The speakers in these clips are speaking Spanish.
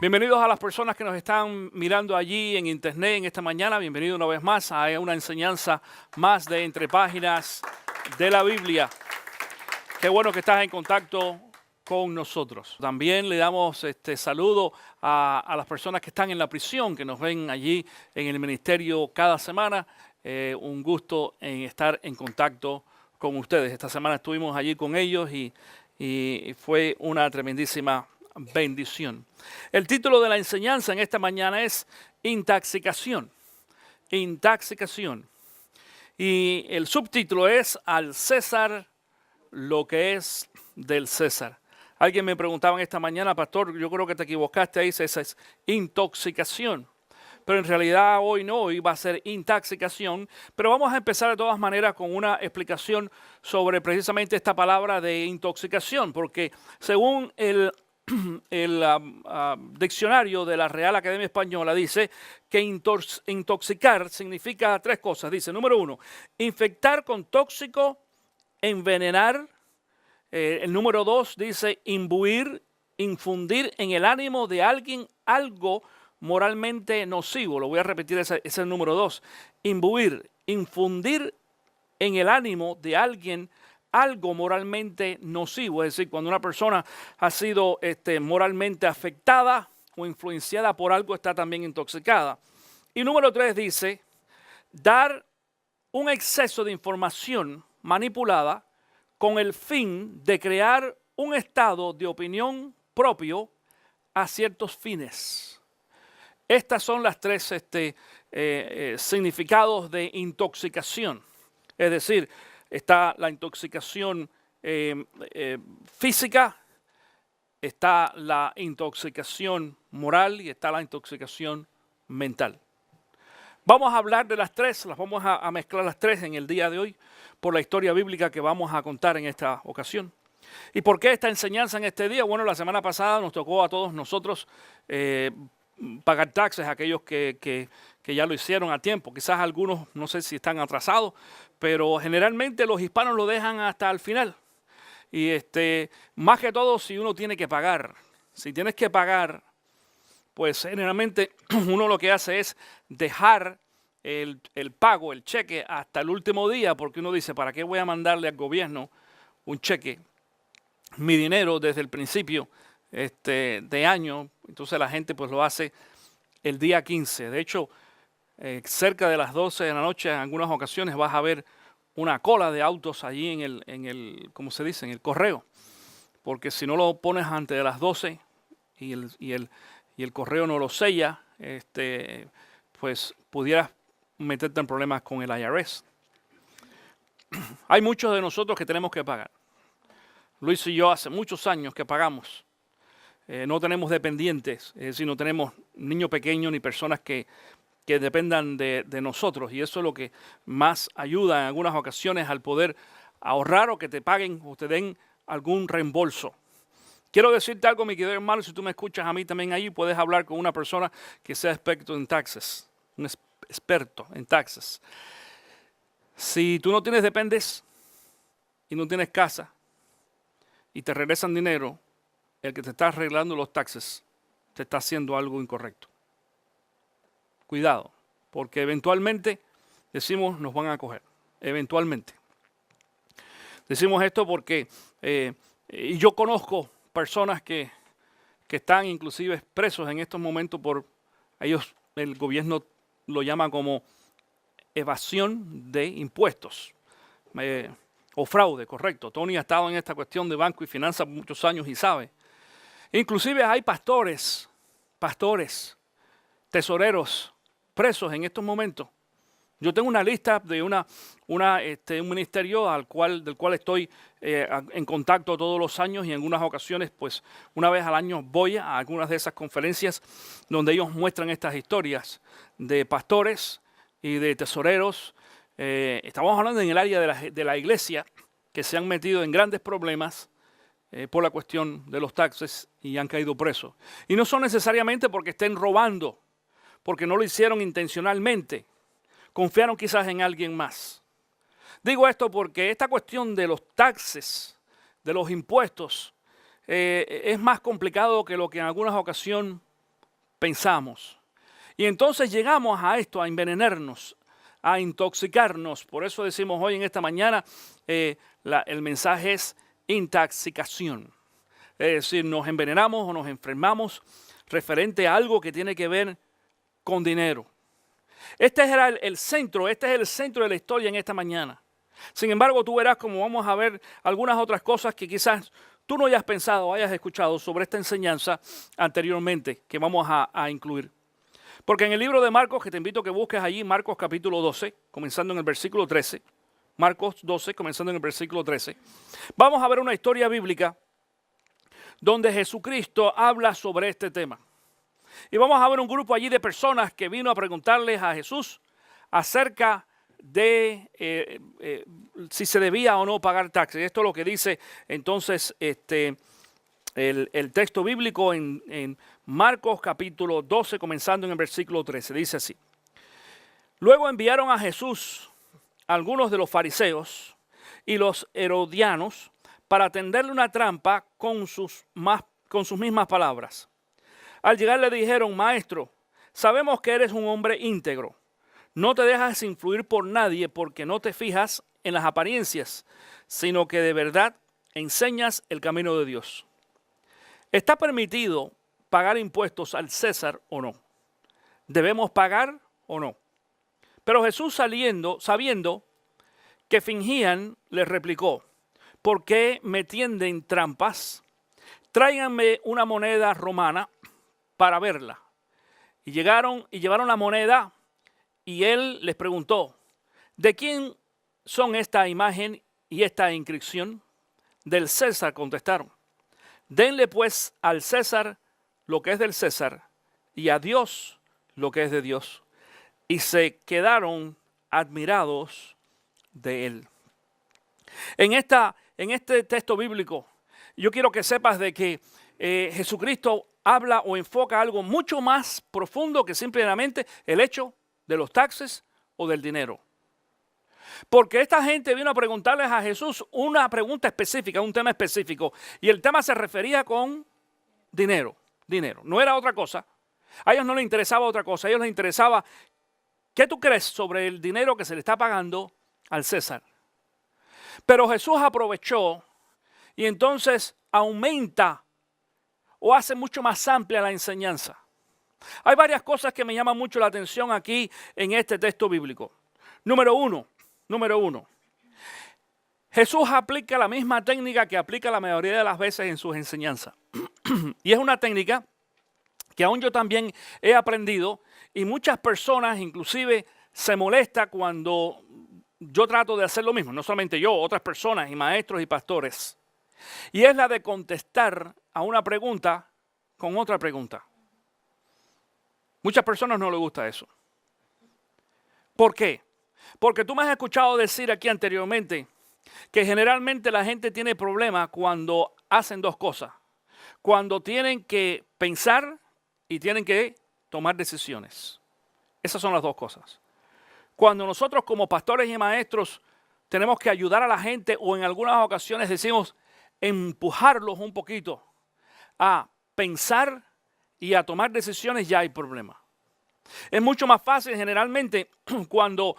Bienvenidos a las personas que nos están mirando allí en internet en esta mañana. Bienvenido una vez más a una enseñanza más de Entre Páginas de la Biblia. Qué bueno que estás en contacto con nosotros. También le damos saludo a las personas que están en la prisión, que nos ven allí en el ministerio cada semana. Un gusto en estar en contacto con ustedes. Esta semana estuvimos allí con ellos y fue una tremendísima bendición. El título de la enseñanza en esta mañana es Intoxicación. Intoxicación. Y el subtítulo es Al César lo que es del César. Alguien me preguntaba en esta mañana, pastor, yo creo que te equivocaste ahí, esa es intoxicación. Pero en realidad hoy no, hoy va a ser intoxicación. Pero vamos a empezar de todas maneras con una explicación sobre precisamente esta palabra de intoxicación, porque según el diccionario de la Real Academia Española dice que intoxicar significa tres cosas. Dice, número uno, infectar con tóxico, envenenar. El número dos dice imbuir, infundir en el ánimo de alguien algo moralmente nocivo. Lo voy a repetir, ese es el número dos. Imbuir, infundir en el ánimo de alguien algo moralmente nocivo, es decir, cuando una persona ha sido moralmente afectada o influenciada por algo, está también intoxicada. Y número tres dice, dar un exceso de información manipulada con el fin de crear un estado de opinión propio a ciertos fines. Estas son las tres significados de intoxicación, es decir, está la intoxicación física, está la intoxicación moral y está la intoxicación mental. Vamos a hablar de las tres, las vamos a mezclar las tres en el día de hoy por la historia bíblica que vamos a contar en esta ocasión. ¿Y por qué esta enseñanza en este día? Bueno, la semana pasada nos tocó a todos nosotros pagar taxes, aquellos que ya lo hicieron a tiempo. Quizás algunos, no sé si están atrasados, pero generalmente los hispanos lo dejan hasta el final. Y más que todo si uno tiene que pagar. Si tienes que pagar, pues generalmente uno lo que hace es dejar el pago, el cheque, hasta el último día, porque uno dice, ¿para qué voy a mandarle al gobierno un cheque? Mi dinero desde el principio de año, entonces la gente pues lo hace el día 15. De hecho, cerca de las 12 de la noche, en algunas ocasiones vas a ver una cola de autos allí en el ¿cómo se dice? En el correo. Porque si no lo pones antes de las 12 y el correo no lo sella, pues pudieras meterte en problemas con el IRS. Hay muchos de nosotros que tenemos que pagar. Luis y yo hace muchos años que pagamos. No tenemos dependientes, es decir, no tenemos niños pequeños ni personas que dependan de nosotros. Y eso es lo que más ayuda en algunas ocasiones al poder ahorrar o que te paguen o te den algún reembolso. Quiero decirte algo, mi querido hermano, si tú me escuchas a mí también ahí, puedes hablar con una persona que sea experto en taxes, un experto en taxes. Si tú no tienes dependes y no tienes casa y te regresan dinero, el que te está arreglando los taxes te está haciendo algo incorrecto. Cuidado, porque eventualmente decimos nos van a coger, eventualmente. Decimos esto porque y yo conozco personas que están inclusive presos en estos momentos por ellos, el gobierno lo llama como evasión de impuestos o fraude, correcto. Tony ha estado en esta cuestión de banco y finanzas muchos años y sabe. Inclusive hay pastores, tesoreros presos en estos momentos. Yo tengo una lista de un ministerio del cual estoy en contacto todos los años y en algunas ocasiones, pues una vez al año voy a algunas de esas conferencias donde ellos muestran estas historias de pastores y de tesoreros. Estamos hablando en el área de la iglesia que se han metido en grandes problemas por la cuestión de los taxes y han caído presos. Y no son necesariamente porque estén robando, porque no lo hicieron intencionalmente. Confiaron quizás en alguien más. Digo esto porque esta cuestión de los taxes, de los impuestos, es más complicado que lo que en algunas ocasiones pensamos. Y entonces llegamos a esto, a envenenarnos, a intoxicarnos. Por eso decimos hoy en esta mañana, el mensaje es intoxicación. Es decir, nos envenenamos o nos enfermamos referente a algo que tiene que ver con dinero. Este era el centro, este es el centro de la historia en esta mañana. Sin embargo, tú verás como vamos a ver algunas otras cosas que quizás tú no hayas pensado o hayas escuchado sobre esta enseñanza anteriormente que vamos a incluir. Porque en el libro de Marcos, que te invito a que busques allí, Marcos capítulo 12, comenzando en el versículo 13, Marcos 12, comenzando en el versículo 13, vamos a ver una historia bíblica donde Jesucristo habla sobre este tema. Y vamos a ver un grupo allí de personas que vino a preguntarles a Jesús acerca de si se debía o no pagar taxes. Esto es lo que dice entonces el texto bíblico en Marcos capítulo 12, comenzando en el versículo 13. Dice así: luego enviaron a Jesús algunos de los fariseos y los herodianos para tenderle una trampa con sus mismas palabras. Al llegar le dijeron: maestro, sabemos que eres un hombre íntegro. No te dejas influir por nadie porque no te fijas en las apariencias, sino que de verdad enseñas el camino de Dios. ¿Está permitido pagar impuestos al César o no? ¿Debemos pagar o no? Pero Jesús sabiendo que fingían, les replicó: ¿por qué me tienden trampas? Tráiganme una moneda romana para verla. Y llevaron la moneda y él les preguntó: ¿de quién son esta imagen y esta inscripción? Del César, contestaron. Denle pues al César lo que es del César y a Dios lo que es de Dios. Y se quedaron admirados de él. En este texto bíblico, yo quiero que sepas de que Jesucristo habla o enfoca algo mucho más profundo que simplemente el hecho de los taxes o del dinero. Porque esta gente vino a preguntarles a Jesús una pregunta específica, un tema específico, y el tema se refería con dinero, no era otra cosa. A ellos no les interesaba otra cosa, a ellos les interesaba: ¿qué tú crees sobre el dinero que se le está pagando al César? Pero Jesús aprovechó y entonces aumenta o hace mucho más amplia la enseñanza. Hay varias cosas que me llaman mucho la atención aquí en este texto bíblico. Número uno, Jesús aplica la misma técnica que aplica la mayoría de las veces en sus enseñanzas. Y es una técnica que aún yo también he aprendido, y muchas personas inclusive se molestan cuando yo trato de hacer lo mismo. No solamente yo, otras personas y maestros y pastores. Y es la de contestar a una pregunta con otra pregunta. Muchas personas no les gusta eso. ¿Por qué? Porque tú me has escuchado decir aquí anteriormente que generalmente la gente tiene problemas cuando hacen dos cosas. Cuando tienen que pensar y tienen que tomar decisiones. Esas son las dos cosas. Cuando nosotros como pastores y maestros tenemos que ayudar a la gente, o en algunas ocasiones decimos empujarlos un poquito a pensar y a tomar decisiones, ya hay problema. Es mucho más fácil generalmente cuando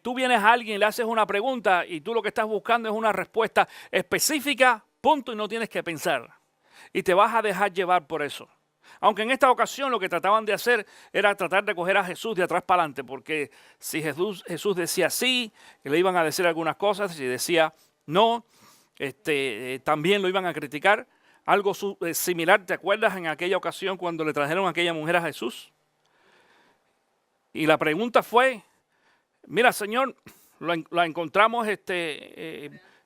tú vienes a alguien y le haces una pregunta y tú lo que estás buscando es una respuesta específica, punto, y no tienes que pensar. Y te vas a dejar llevar por eso. Aunque en esta ocasión lo que trataban de hacer era tratar de coger a Jesús de atrás para adelante, porque si Jesús decía sí, le iban a decir algunas cosas, si decía no, también lo iban a criticar. Algo similar, ¿te acuerdas en aquella ocasión cuando le trajeron a aquella mujer a Jesús? Y la pregunta fue: mira, Señor, la encontramos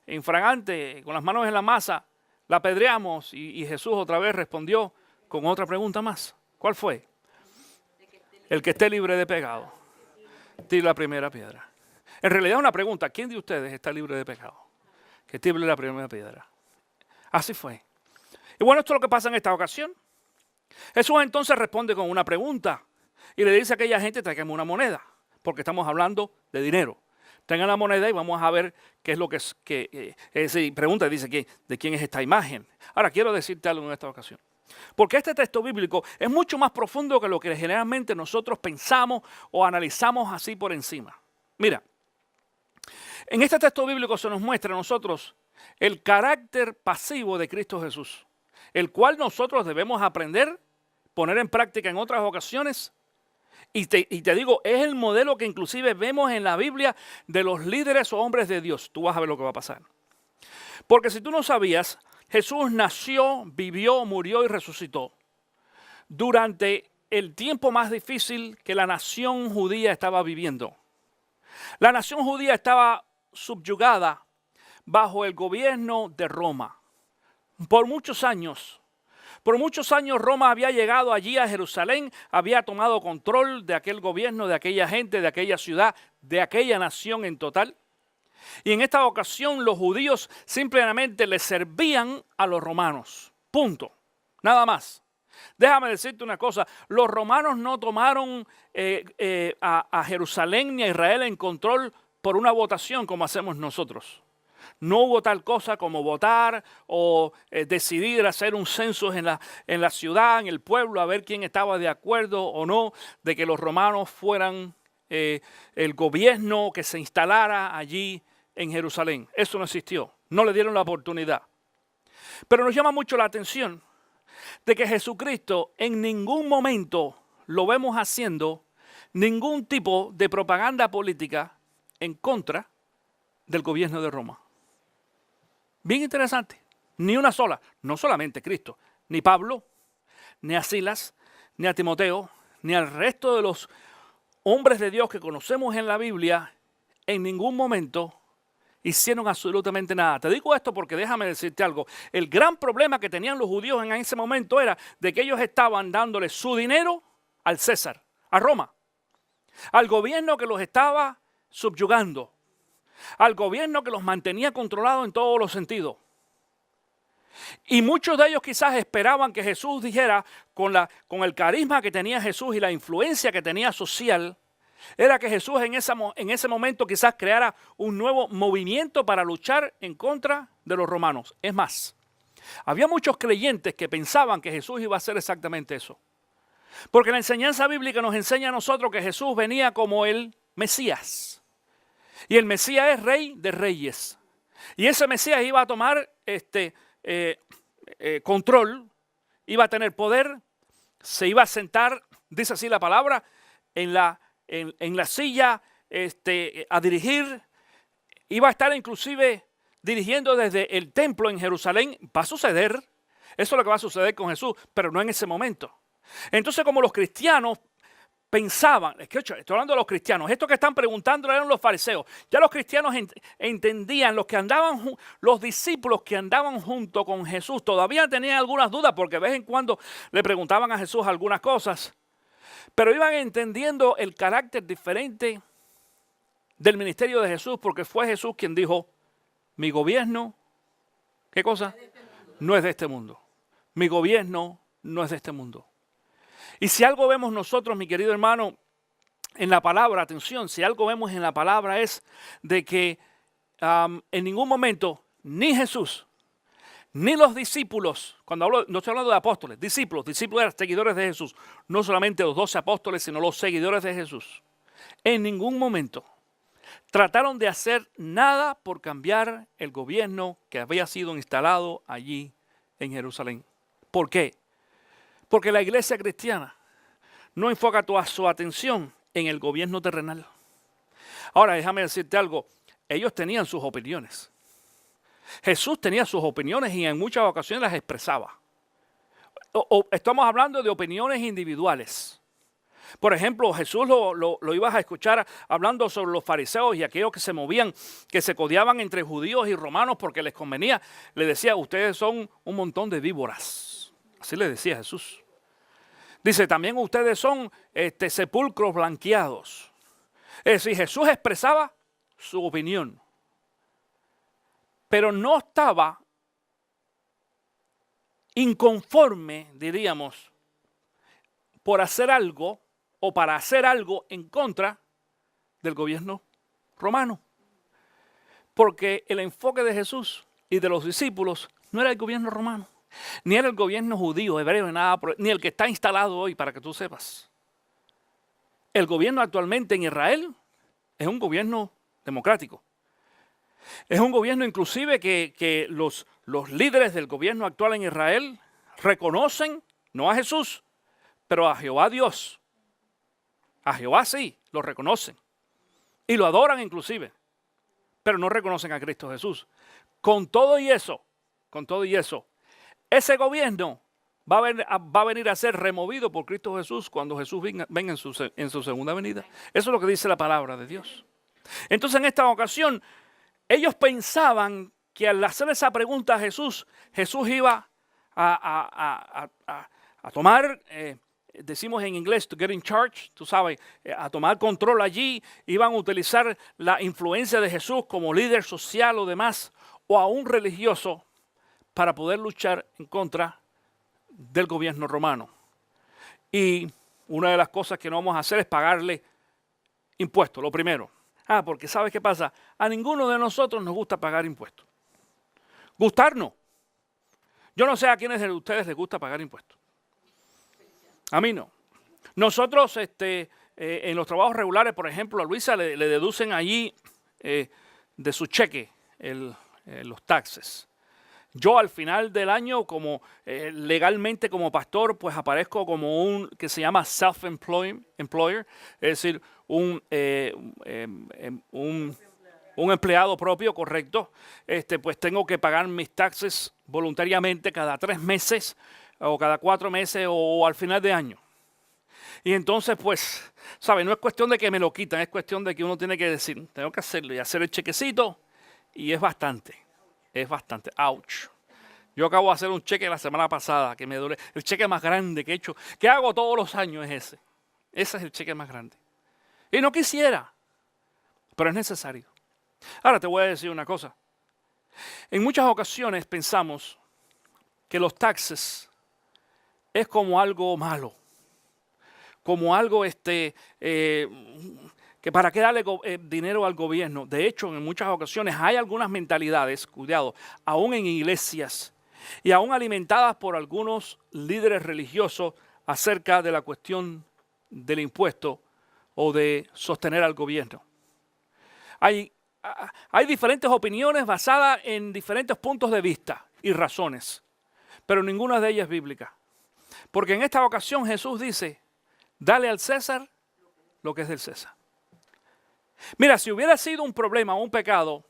infragante, con las manos en la masa, la apedreamos, y Jesús otra vez respondió con otra pregunta más. ¿Cuál fue? El que esté libre de pecado, tire la primera piedra. En realidad es una pregunta: ¿quién de ustedes está libre de pecado? Que tire la primera piedra. Así fue. Y bueno, esto es lo que pasa en esta ocasión. Jesús entonces responde con una pregunta y le dice a aquella gente: tráigame una moneda, porque estamos hablando de dinero. Tengan la moneda y vamos a ver qué es lo que pregunta, dice: ¿de quién es esta imagen? Ahora quiero decirte algo en esta ocasión. Porque este texto bíblico es mucho más profundo que lo que generalmente nosotros pensamos o analizamos así por encima. Mira, en este texto bíblico se nos muestra a nosotros el carácter pasivo de Cristo Jesús, el cual nosotros debemos aprender, poner en práctica en otras ocasiones. Y te digo, es el modelo que inclusive vemos en la Biblia de los líderes o hombres de Dios. Tú vas a ver lo que va a pasar. Porque si tú no sabías, Jesús nació, vivió, murió y resucitó durante el tiempo más difícil que la nación judía estaba viviendo. La nación judía estaba subyugada bajo el gobierno de Roma. Por muchos años Roma había llegado allí a Jerusalén, había tomado control de aquel gobierno, de aquella gente, de aquella ciudad, de aquella nación en total. Y en esta ocasión los judíos simplemente le servían a los romanos. Punto. Nada más. Déjame decirte una cosa, los romanos no tomaron a Jerusalén ni a Israel en control por una votación como hacemos nosotros. No hubo tal cosa como votar o decidir hacer un censo en la ciudad, en el pueblo, a ver quién estaba de acuerdo o no de que los romanos fueran el gobierno que se instalara allí en Jerusalén. Eso no existió, no le dieron la oportunidad. Pero nos llama mucho la atención de que Jesucristo en ningún momento lo vemos haciendo ningún tipo de propaganda política en contra del gobierno de Roma. Bien interesante, ni una sola, no solamente Cristo, ni Pablo, ni a Silas, ni a Timoteo, ni al resto de los hombres de Dios que conocemos en la Biblia, en ningún momento hicieron absolutamente nada. Te digo esto porque déjame decirte algo. El gran problema que tenían los judíos en ese momento era de que ellos estaban dándole su dinero al César, a Roma, al gobierno que los estaba subyugando, al gobierno que los mantenía controlados en todos los sentidos. Y muchos de ellos quizás esperaban que Jesús dijera, con el carisma que tenía Jesús y la influencia que tenía social, era que Jesús en ese momento quizás creara un nuevo movimiento para luchar en contra de los romanos. Es más, había muchos creyentes que pensaban que Jesús iba a hacer exactamente eso. Porque la enseñanza bíblica nos enseña a nosotros que Jesús venía como el Mesías. Y el Mesías es rey de reyes. Y ese Mesías iba a tomar control, iba a tener poder, se iba a sentar, dice así la palabra, en la silla a dirigir, iba a estar inclusive dirigiendo desde el templo en Jerusalén. Va a suceder, eso es lo que va a suceder con Jesús, pero no en ese momento. Entonces, como los cristianos pensaban, estoy hablando de los cristianos, estos que están preguntando eran los fariseos, ya los cristianos entendían, los discípulos que andaban junto con Jesús todavía tenían algunas dudas porque de vez en cuando le preguntaban a Jesús algunas cosas, pero iban entendiendo el carácter diferente del ministerio de Jesús porque fue Jesús quien dijo, mi gobierno, ¿qué cosa? No es de este mundo. Mi gobierno no es de este mundo. Y si algo vemos nosotros, mi querido hermano, en la palabra, atención, si algo vemos en la palabra es de que en ningún momento ni Jesús, ni los discípulos, cuando hablo, no estoy hablando de apóstoles, discípulos eran seguidores de Jesús, no solamente los 12 apóstoles, sino los seguidores de Jesús, en ningún momento trataron de hacer nada por cambiar el gobierno que había sido instalado allí en Jerusalén. ¿Por qué? Porque la iglesia cristiana no enfoca toda su atención en el gobierno terrenal. Ahora, déjame decirte algo. Ellos tenían sus opiniones. Jesús tenía sus opiniones y en muchas ocasiones las expresaba. Estamos hablando de opiniones individuales. Por ejemplo, Jesús lo ibas a escuchar hablando sobre los fariseos y aquellos que se movían, que se codeaban entre judíos y romanos porque les convenía. Le decía, ustedes son un montón de víboras. Así le decía Jesús. Dice, también ustedes son sepulcros blanqueados. Es decir, Jesús expresaba su opinión. Pero no estaba inconforme, diríamos, por hacer algo o para hacer algo en contra del gobierno romano. Porque el enfoque de Jesús y de los discípulos no era el gobierno romano. Ni era el gobierno judío, hebreo, ni nada, ni el que está instalado hoy, para que tú sepas. El gobierno actualmente en Israel es un gobierno democrático. Es un gobierno inclusive que los líderes del gobierno actual en Israel reconocen, no a Jesús, pero a Jehová Dios. A Jehová sí, lo reconocen. Y lo adoran inclusive, pero no reconocen a Cristo Jesús. Con todo y eso, ese gobierno va a venir a ser removido por Cristo Jesús cuando Jesús venga en su segunda venida. Eso es lo que dice la palabra de Dios. Entonces, en esta ocasión, ellos pensaban que al hacer esa pregunta a Jesús, Jesús iba a tomar, decimos en inglés, to get in charge, tú sabes, a tomar control allí. Iban a utilizar la influencia de Jesús como líder social o demás, o a un religioso, para poder luchar en contra del gobierno romano. Y una de las cosas que no vamos a hacer es pagarle impuestos, lo primero. Porque ¿sabes qué pasa? A ninguno de nosotros nos gusta pagar impuestos. Gustarnos. Yo no sé a quiénes de ustedes les gusta pagar impuestos. A mí no. Nosotros en los trabajos regulares, por ejemplo, a Luisa le deducen allí de su cheque los taxes. Yo al final del año, como legalmente como pastor, pues aparezco como un que se llama self-employer, es decir, un empleado propio, correcto. Pues tengo que pagar mis taxes voluntariamente cada 3 meses o cada 4 meses o al final de año. Y entonces, pues, ¿sabe? No es cuestión de que me lo quitan, es cuestión de que uno tiene que decir, tengo que hacerlo y hacer el chequecito, y es bastante, ouch. Yo acabo de hacer un cheque la semana pasada que me duele, el cheque más grande que he hecho, que hago todos los años es ese. Ese es el cheque más grande. Y no quisiera, pero es necesario. Ahora te voy a decir una cosa. En muchas ocasiones pensamos que los taxes es como algo malo, como algo que para qué darle dinero al gobierno. De hecho, en muchas ocasiones hay algunas mentalidades, cuidado, aún en iglesias y aún alimentadas por algunos líderes religiosos acerca de la cuestión del impuesto o de sostener al gobierno. Hay diferentes opiniones basadas en diferentes puntos de vista y razones, pero ninguna de ellas es bíblica. Porque en esta ocasión Jesús dice, dale al César lo que es del César. Mira, si hubiera sido un problema o un pecado,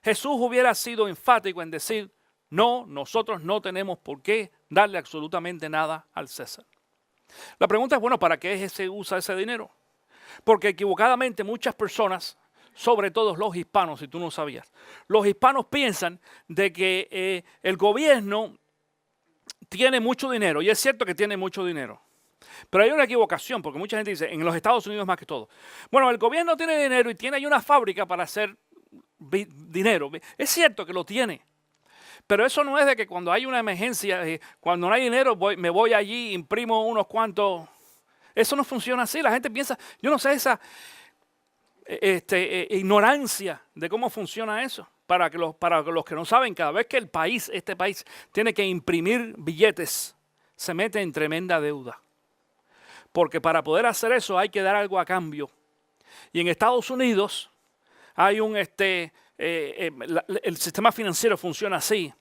Jesús hubiera sido enfático en decir, no, nosotros no tenemos por qué darle absolutamente nada al César. La pregunta es, bueno, ¿para qué se usa ese dinero? Porque equivocadamente muchas personas, sobre todo los hispanos, si tú no sabías, los hispanos piensan de que el gobierno tiene mucho dinero, y es cierto que tiene mucho dinero. Pero hay una equivocación, porque mucha gente dice, en los Estados Unidos más que todo, bueno, el gobierno tiene dinero y tiene ahí una fábrica para hacer dinero. Es cierto que lo tiene, pero eso no es de que cuando hay una emergencia, cuando no hay dinero, me voy allí, imprimo unos cuantos. Eso no funciona así. La gente piensa, yo no sé, esa ignorancia de cómo funciona eso. Para los que no saben, cada vez que este país tiene que imprimir billetes, se mete en tremenda deuda. Porque para poder hacer eso hay que dar algo a cambio. Y en Estados Unidos hay el sistema financiero funciona así.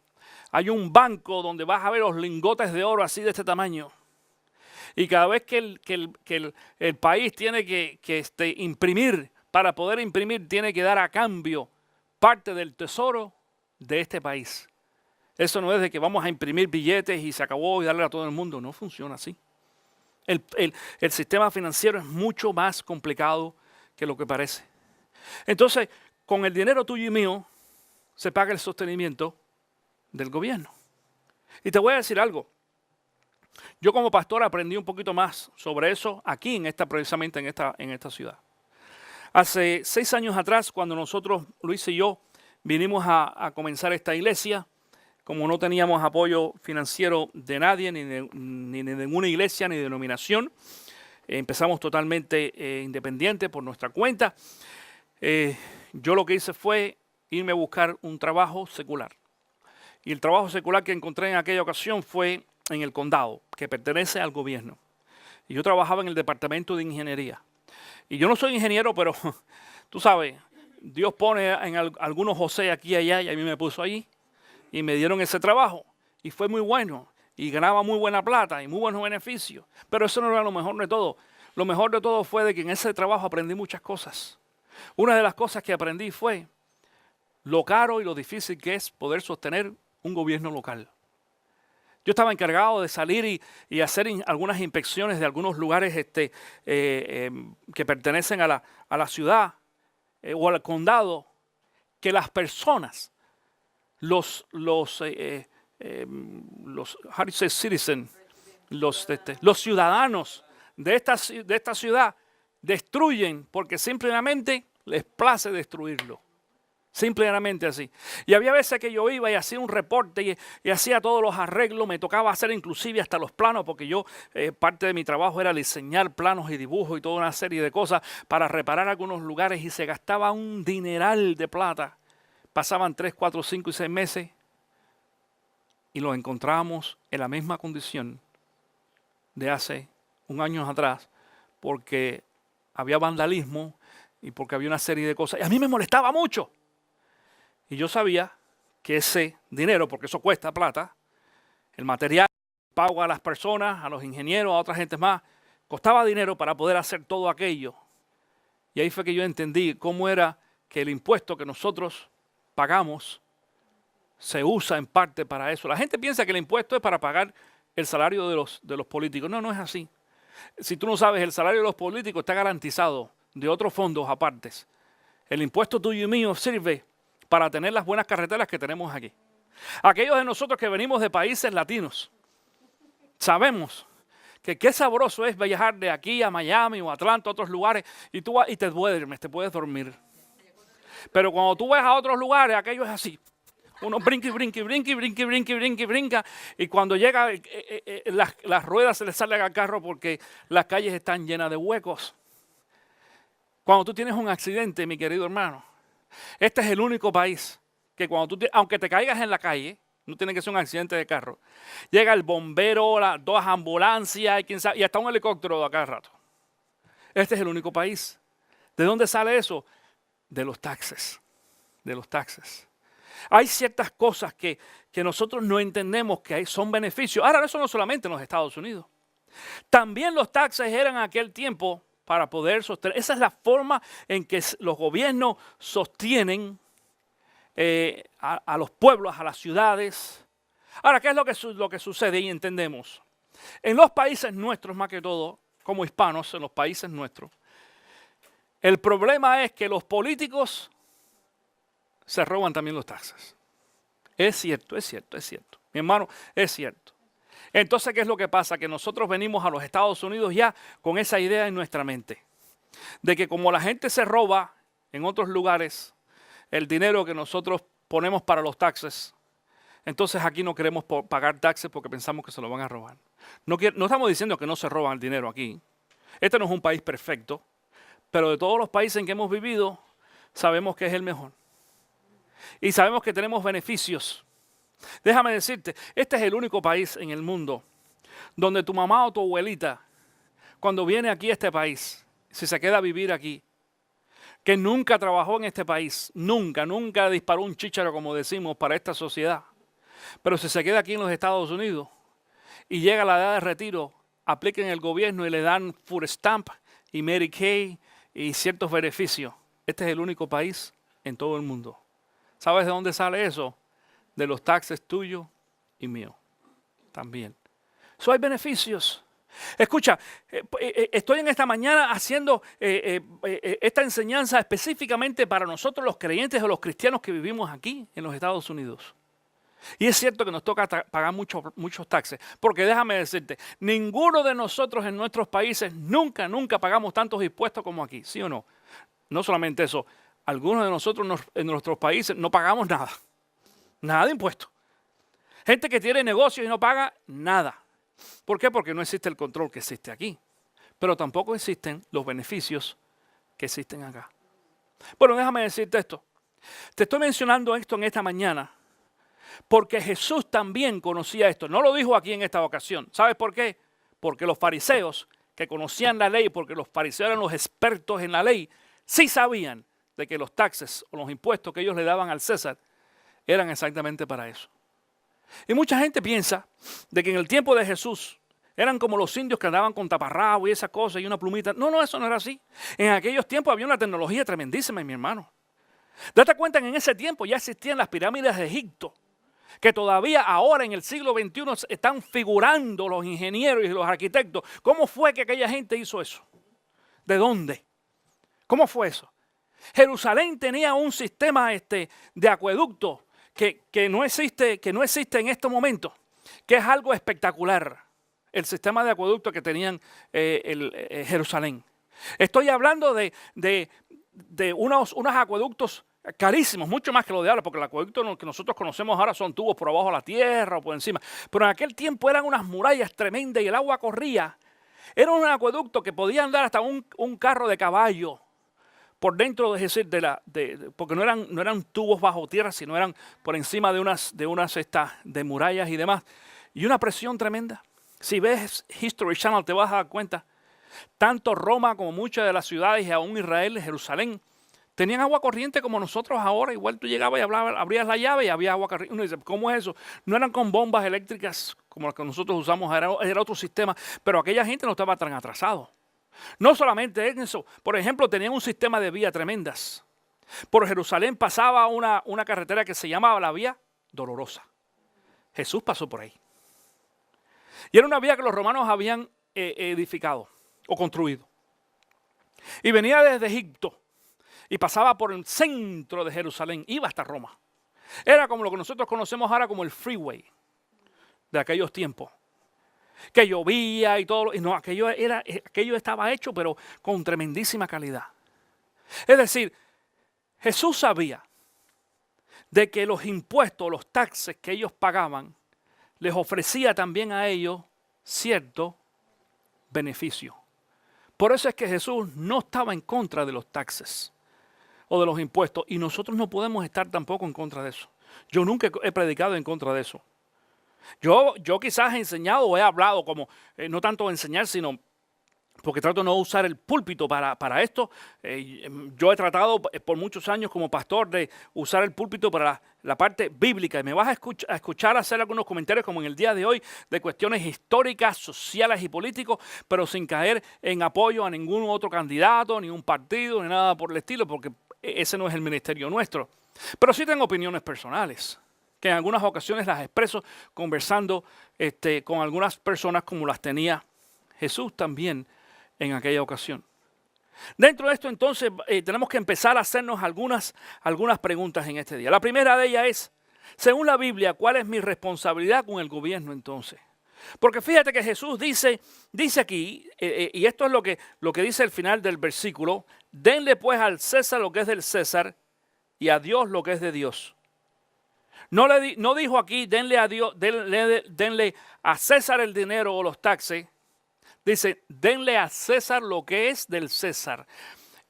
Hay un banco donde vas a ver los lingotes de oro así de este tamaño. Y cada vez que el país tiene que imprimir, para poder imprimir tiene que dar a cambio parte del tesoro de este país. Eso no es de que vamos a imprimir billetes y se acabó y darle a todo el mundo. No funciona así. El sistema financiero es mucho más complicado que lo que parece. Entonces, con el dinero tuyo y mío, se paga el sostenimiento del gobierno. Y te voy a decir algo. Yo como pastor aprendí un poquito más sobre eso aquí, precisamente en esta ciudad. Hace 6 años atrás, cuando nosotros, Luis y yo, vinimos a comenzar esta iglesia, como no teníamos apoyo financiero de nadie, ni de ninguna iglesia, ni denominación, empezamos totalmente independiente por nuestra cuenta. Yo lo que hice fue irme a buscar un trabajo secular. Y el trabajo secular que encontré en aquella ocasión fue en el condado, que pertenece al gobierno. Y yo trabajaba en el departamento de ingeniería. Y yo no soy ingeniero, pero tú sabes, Dios pone en algunos José aquí y allá, y a mí me puso allí. Y me dieron ese trabajo. Y fue muy bueno. Y ganaba muy buena plata y muy buenos beneficios. Pero eso no era lo mejor de todo. Lo mejor de todo fue de que en ese trabajo aprendí muchas cosas. Una de las cosas que aprendí fue lo caro y lo difícil que es poder sostener un gobierno local. Yo estaba encargado de salir y hacer algunas inspecciones de algunos lugares que pertenecen a la ciudad o al condado, que las personas, los ciudadanos de esta ciudad destruyen porque simplemente les place destruirlo. Simplemente así. Y había veces que yo iba y hacía un reporte y hacía todos los arreglos. Me tocaba hacer inclusive hasta los planos, porque yo, parte de mi trabajo era diseñar planos y dibujos y toda una serie de cosas para reparar algunos lugares, y se gastaba un dineral de plata. Pasaban 3, 4, 5 y 6 meses y los encontrábamos en la misma condición de hace un año atrás, porque había vandalismo y porque había una serie de cosas. Y a mí me molestaba mucho. Y yo sabía que ese dinero, porque eso cuesta plata, el material, pago a las personas, a los ingenieros, a otras gente más, costaba dinero para poder hacer todo aquello. Y ahí fue que yo entendí cómo era que el impuesto que nosotros pagamos se usa en parte para eso. La gente piensa que el impuesto es para pagar el salario de los políticos. No, no es así. Si tú no sabes, el salario de los políticos está garantizado de otros fondos apartes. El impuesto tuyo y mío sirve para tener las buenas carreteras que tenemos aquí. Aquellos de nosotros que venimos de países latinos, sabemos que qué sabroso es viajar de aquí a Miami o Atlanta, a otros lugares, y tú vas y te puedes dormir. Pero cuando tú vas a otros lugares, aquello es así. Uno brinca y brinca y brinca y brinca y brinca y brinca y brinca, y cuando llega las ruedas se le salen al carro porque las calles están llenas de huecos. Cuando tú tienes un accidente, mi querido hermano, este es el único país que cuando aunque te caigas en la calle, no tiene que ser un accidente de carro, llega el bombero, las 2 ambulancias y hasta un helicóptero a cada rato. Este es el único país. ¿De dónde sale eso? De los taxes. De los taxes. Hay ciertas cosas que nosotros no entendemos que son beneficios. Ahora, eso no solamente en los Estados Unidos. También los taxes eran en aquel tiempo para poder sostener. Esa es la forma en que los gobiernos sostienen a los pueblos, a las ciudades. Ahora, ¿qué es lo que sucede? Y entendemos. En los países nuestros, más que todo, como hispanos, en los países nuestros, el problema es que los políticos se roban también los taxes. Es cierto, es cierto, es cierto. Mi hermano, es cierto. Entonces, ¿qué es lo que pasa? Que nosotros venimos a los Estados Unidos ya con esa idea en nuestra mente. De que como la gente se roba en otros lugares el dinero que nosotros ponemos para los taxes, entonces aquí no queremos pagar taxes porque pensamos que se lo van a robar. No estamos diciendo que no se roban el dinero aquí. Este no es un país perfecto, pero de todos los países en que hemos vivido, sabemos que es el mejor. Y sabemos que tenemos beneficios. Déjame decirte, este es el único país en el mundo donde tu mamá o tu abuelita, cuando viene aquí a este país, si se queda a vivir aquí, que nunca trabajó en este país, nunca disparó un chícharo, como decimos, para esta sociedad, pero si se queda aquí en los Estados Unidos y llega a la edad de retiro, apliquen el gobierno y le dan Food Stamp y Medicaid y ciertos beneficios. Este es el único país en todo el mundo. ¿Sabes de dónde sale eso? De los taxes tuyos y míos también. Hay beneficios. Escucha, estoy en esta mañana haciendo esta enseñanza específicamente para nosotros los creyentes o los cristianos que vivimos aquí en los Estados Unidos. Y es cierto que nos toca pagar muchos taxes, porque déjame decirte, ninguno de nosotros en nuestros países nunca pagamos tantos impuestos como aquí, ¿sí o no? No solamente eso, algunos de nosotros en nuestros países no pagamos nada de impuestos. Gente que tiene negocios y no paga nada. ¿Por qué? Porque no existe el control que existe aquí, pero tampoco existen los beneficios que existen acá. Bueno, déjame decirte esto. Te estoy mencionando esto en esta mañana Porque Jesús también conocía esto. No lo dijo aquí en esta ocasión. ¿Sabes por qué? Porque los fariseos que conocían la ley, porque los fariseos eran los expertos en la ley, sí sabían de que los taxes o los impuestos que ellos le daban al César eran exactamente para eso. Y mucha gente piensa de que en el tiempo de Jesús eran como los indios que andaban con taparrabo y esas cosas y una plumita. No, no, eso no era así. En aquellos tiempos había una tecnología tremendísima, mi hermano. Date cuenta que en ese tiempo ya existían las pirámides de Egipto, que todavía ahora en el siglo XXI están figurando los ingenieros y los arquitectos. ¿Cómo fue que aquella gente hizo eso? ¿De dónde? ¿Cómo fue eso? Jerusalén tenía un sistema de acueducto que no existe en estos momentos, que es algo espectacular, el sistema de acueducto que tenían Jerusalén. Estoy hablando de unos acueductos carísimos, mucho más que lo de ahora, porque el acueducto que nosotros conocemos ahora son tubos por abajo de la tierra o por encima. Pero en aquel tiempo eran unas murallas tremendas y el agua corría. Era un acueducto que podía andar hasta un carro de caballo por dentro, es decir, porque no eran tubos bajo tierra, sino eran por encima de murallas y demás. Y una presión tremenda. Si ves History Channel te vas a dar cuenta. Tanto Roma como muchas de las ciudades y aún Israel, Jerusalén, tenían agua corriente como nosotros ahora. Igual tú llegabas y abrías la llave y había agua corriente. Uno dice, ¿cómo es eso? No eran con bombas eléctricas como las que nosotros usamos, era otro sistema. Pero aquella gente no estaba tan atrasado. No solamente en eso. Por ejemplo, tenían un sistema de vías tremendas. Por Jerusalén pasaba una carretera que se llamaba la Vía Dolorosa. Jesús pasó por ahí. Y era una vía que los romanos habían edificado o construido. Y venía desde Egipto. Y pasaba por el centro de Jerusalén, iba hasta Roma. Era como lo que nosotros conocemos ahora como el freeway de aquellos tiempos. Que llovía y todo. Y no, aquello estaba hecho, pero con tremendísima calidad. Es decir, Jesús sabía de que los impuestos, los taxes que ellos pagaban, les ofrecía también a ellos cierto beneficio. Por eso es que Jesús no estaba en contra de los taxes o de los impuestos, y nosotros no podemos estar tampoco en contra de eso. Yo nunca he predicado en contra de eso. Yo quizás he enseñado o he hablado como, no tanto enseñar, sino porque trato de no usar el púlpito para esto. Yo he tratado por muchos años como pastor de usar el púlpito para la parte bíblica. Y me vas a escuchar hacer algunos comentarios como en el día de hoy de cuestiones históricas, sociales y políticos, pero sin caer en apoyo a ningún otro candidato, ni un partido, ni nada por el estilo, porque ese no es el ministerio nuestro. Pero sí tengo opiniones personales, que en algunas ocasiones las expreso conversando con algunas personas como las tenía Jesús también en aquella ocasión. Dentro de esto entonces tenemos que empezar a hacernos algunas preguntas en este día. La primera de ellas es, según la Biblia, ¿cuál es mi responsabilidad con el gobierno entonces? Porque fíjate que Jesús dice aquí, y esto es lo que dice al final del versículo, denle pues al César lo que es del César y a Dios lo que es de Dios. No dijo aquí, denle a César el dinero o los taxes. Dice, denle a César lo que es del César.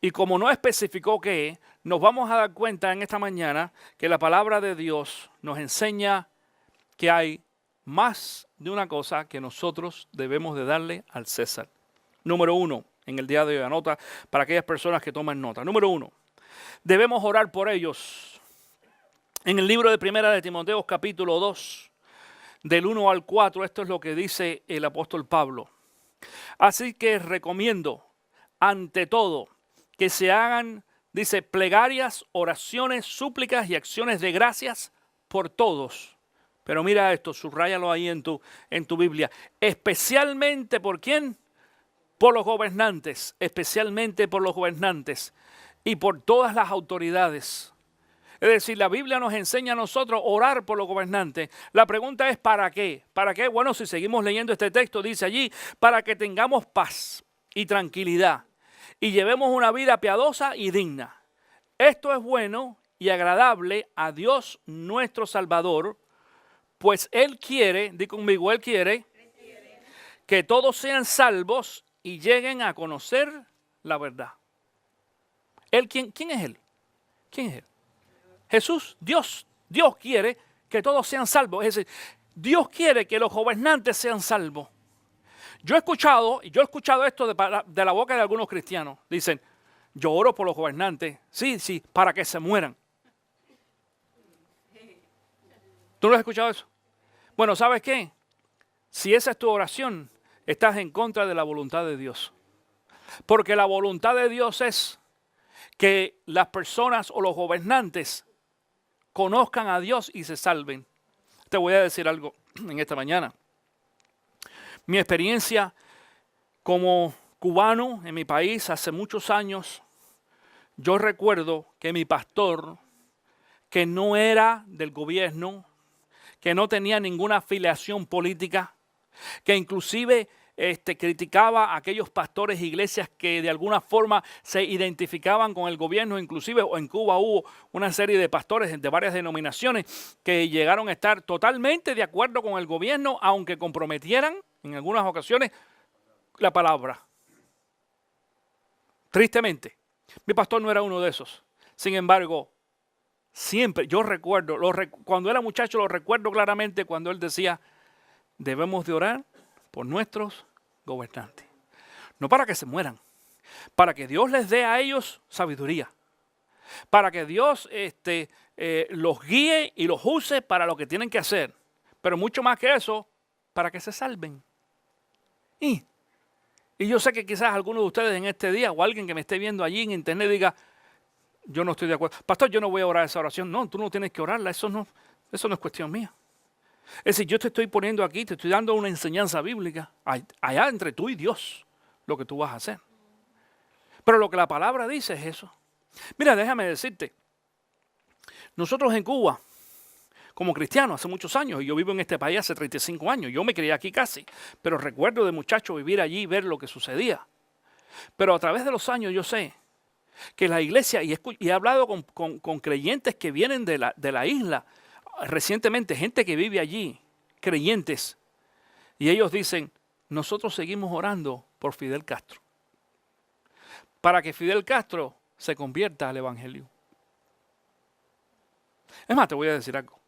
Y como no especificó qué, nos vamos a dar cuenta en esta mañana que la palabra de Dios nos enseña que hay más de una cosa que nosotros debemos de darle al César. Número 1, en el día de hoy, anota para aquellas personas que toman nota. Número 1, debemos orar por ellos. En el libro de Primera de Timoteo, capítulo 2, del 1 al 4, esto es lo que dice el apóstol Pablo. Así que recomiendo, ante todo, que se hagan, dice, plegarias, oraciones, súplicas y acciones de gracias por todos. Pero mira esto, subráyalo ahí en tu Biblia. Especialmente, ¿por quién? Por los gobernantes, especialmente por los gobernantes y por todas las autoridades. Es decir, la Biblia nos enseña a nosotros orar por los gobernantes. La pregunta es ¿para qué? ¿Para qué? Bueno, si seguimos leyendo este texto, dice allí, para que tengamos paz y tranquilidad y llevemos una vida piadosa y digna. Esto es bueno y agradable a Dios nuestro Salvador, pues Él quiere, di conmigo, Él quiere que todos sean salvos y lleguen a conocer la verdad. ¿Quién es Él? ¿Quién es Él? Jesús, Dios quiere que todos sean salvos. Es decir, Dios quiere que los gobernantes sean salvos. Yo he escuchado esto de la boca de algunos cristianos. Dicen, yo oro por los gobernantes. Sí, para que se mueran. ¿Tú no has escuchado eso? Bueno, ¿sabes qué? Si esa es tu oración, estás en contra de la voluntad de Dios. Porque la voluntad de Dios es que las personas o los gobernantes conozcan a Dios y se salven. Te voy a decir algo en esta mañana. Mi experiencia como cubano en mi país hace muchos años, yo recuerdo que mi pastor, que no era del gobierno, que no tenía ninguna afiliación política, que inclusive criticaba a aquellos pastores e iglesias que de alguna forma se identificaban con el gobierno. Inclusive en Cuba hubo una serie de pastores de varias denominaciones que llegaron a estar totalmente de acuerdo con el gobierno, aunque comprometieran en algunas ocasiones la palabra. Tristemente, mi pastor no era uno de esos. Sin embargo, siempre, yo recuerdo, cuando era muchacho lo recuerdo claramente cuando él decía, debemos de orar por nuestros gobernantes. No para que se mueran, para que Dios les dé a ellos sabiduría. Para que Dios los guíe y los use para lo que tienen que hacer. Pero mucho más que eso, para que se salven. Y yo sé que quizás alguno de ustedes en este día o alguien que me esté viendo allí en internet diga, yo no estoy de acuerdo. Pastor, yo no voy a orar esa oración. No, tú no tienes que orarla. Eso no es cuestión mía. Es decir, yo te estoy poniendo aquí, te estoy dando una enseñanza bíblica. Allá entre tú y Dios, lo que tú vas a hacer. Pero lo que la palabra dice es eso. Mira, déjame decirte. Nosotros en Cuba, como cristianos, hace muchos años, y yo vivo en este país hace 35 años. Yo me crié aquí casi. Pero recuerdo de muchacho vivir allí y ver lo que sucedía. Pero a través de los años yo sé que la iglesia, y he hablado con creyentes que vienen de la isla, recientemente gente que vive allí, creyentes, y ellos dicen, nosotros seguimos orando por Fidel Castro, para que Fidel Castro se convierta al evangelio. Es más, te voy a decir algo.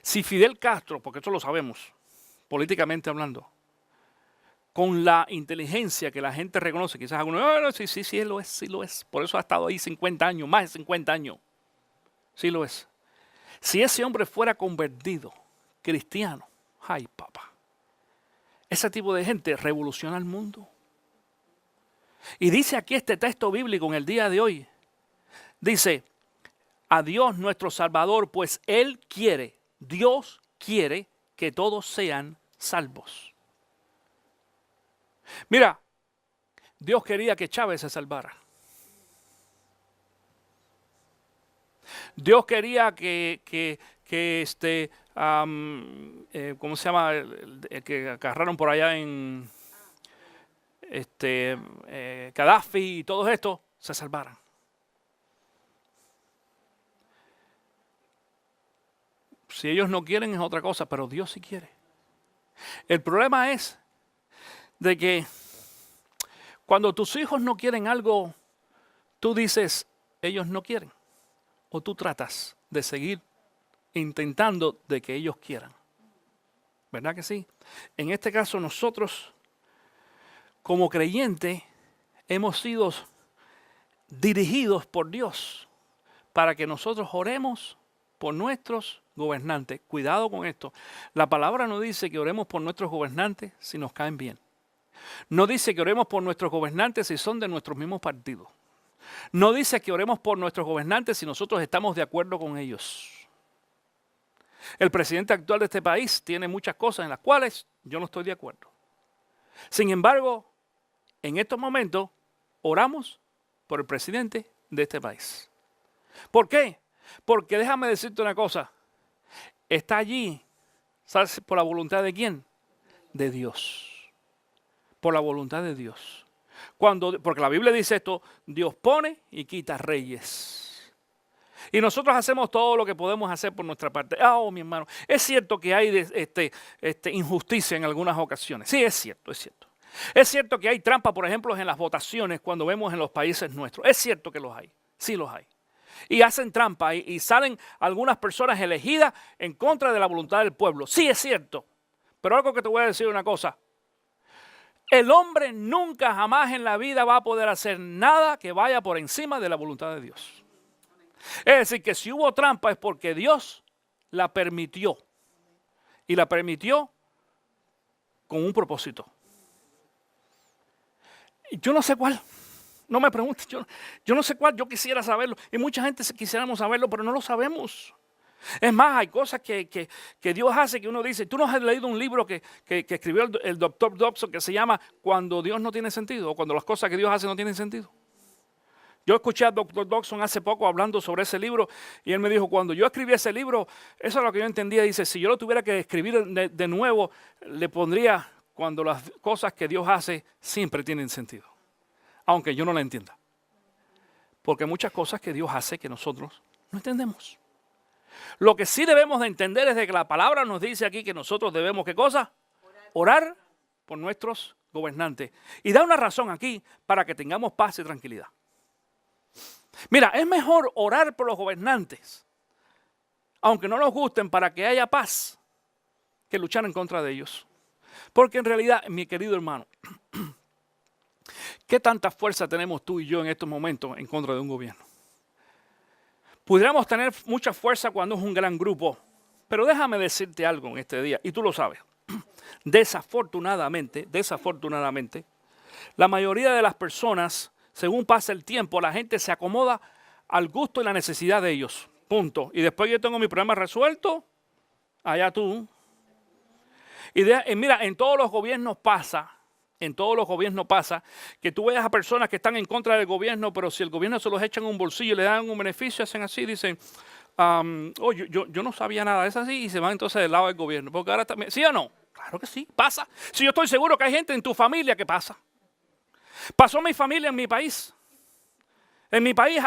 Si Fidel Castro, porque esto lo sabemos, políticamente hablando, con la inteligencia que la gente reconoce, quizás algunos, sí, él lo es, sí lo es. Por eso ha estado ahí 50 años, más de 50 años. Sí lo es. Si ese hombre fuera convertido, cristiano, ay papá, ese tipo de gente revoluciona el mundo. Y dice aquí este texto bíblico en el día de hoy, dice, a Dios nuestro Salvador, pues Él quiere, Dios quiere que todos sean salvos. Mira, Dios quería que Chávez se salvara. Dios quería que ¿cómo se llama? El que agarraron por allá en Gaddafi y todo esto se salvaran. Si ellos no quieren es otra cosa, pero Dios sí quiere. El problema es de que cuando tus hijos no quieren algo, tú dices, ellos no quieren. O tú tratas de seguir intentando de que ellos quieran. ¿Verdad que sí? En este caso nosotros, como creyentes, hemos sido dirigidos por Dios para que nosotros oremos por nuestros gobernantes. Cuidado con esto. La palabra no dice que oremos por nuestros gobernantes si nos caen bien. No dice que oremos por nuestros gobernantes si son de nuestros mismos partidos. No dice que oremos por nuestros gobernantes si nosotros estamos de acuerdo con ellos. El presidente actual de este país tiene muchas cosas en las cuales yo no estoy de acuerdo. Sin embargo, en estos momentos oramos por el presidente de este país. ¿Por qué? Porque déjame decirte una cosa. Está allí, ¿sabes por la voluntad de quién? De Dios. Por la voluntad de Dios. Porque la Biblia dice esto, Dios pone y quita reyes. Y nosotros hacemos todo lo que podemos hacer por nuestra parte. Mi hermano, es cierto que hay injusticia en algunas ocasiones. Sí, es cierto, es cierto. Es cierto que hay trampa, por ejemplo, en las votaciones cuando vemos en los países nuestros. Es cierto que los hay, sí los hay. y hacen trampa y salen algunas personas elegidas en contra de la voluntad del pueblo. Sí, es cierto, pero algo que te voy a decir una cosa. El hombre nunca jamás en la vida va a poder hacer nada que vaya por encima de la voluntad de Dios. Es decir, que si hubo trampa es porque Dios la permitió. Y la permitió con un propósito. Yo no sé cuál. No me preguntes, yo no sé cuál, yo quisiera saberlo. Y mucha gente quisiéramos saberlo, pero no lo sabemos. Es más, hay cosas que Dios hace que uno dice, tú no has leído un libro que escribió el doctor Dobson que se llama Cuando Dios no tiene sentido, o cuando las cosas que Dios hace no tienen sentido. Yo escuché al doctor Dobson hace poco hablando sobre ese libro y él me dijo, cuando yo escribí ese libro, eso es lo que yo entendía, dice, si yo lo tuviera que escribir de nuevo, le pondría cuando las cosas que Dios hace siempre tienen sentido. Aunque yo no la entienda. Porque hay muchas cosas que Dios hace que nosotros no entendemos. Lo que sí debemos de entender es de que la palabra nos dice aquí que nosotros debemos, ¿qué cosa? Orar por nuestros gobernantes. Y da una razón aquí para que tengamos paz y tranquilidad. Mira, es mejor orar por los gobernantes, aunque no nos gusten, para que haya paz, que luchar en contra de ellos. Porque en realidad, mi querido hermano, ¿qué tanta fuerza tenemos tú y yo en estos momentos en contra de un gobierno? Pudiéramos tener mucha fuerza cuando es un gran grupo, pero déjame decirte algo en este día, y tú lo sabes. Desafortunadamente, la mayoría de las personas, según pasa el tiempo, la gente se acomoda al gusto y la necesidad de ellos. Punto. Y después yo tengo mi problema resuelto, allá tú. Y mira, en todos los gobiernos pasa que tú veas a personas que están en contra del gobierno, pero si el gobierno se los echa en un bolsillo y le dan un beneficio, hacen así, dicen, yo no sabía nada, es así, y se van entonces del lado del gobierno. Porque ahora también, ¿sí o no? Claro que sí, pasa. Si yo estoy seguro que hay gente en tu familia que pasa. Pasó mi familia en mi país. En mi país,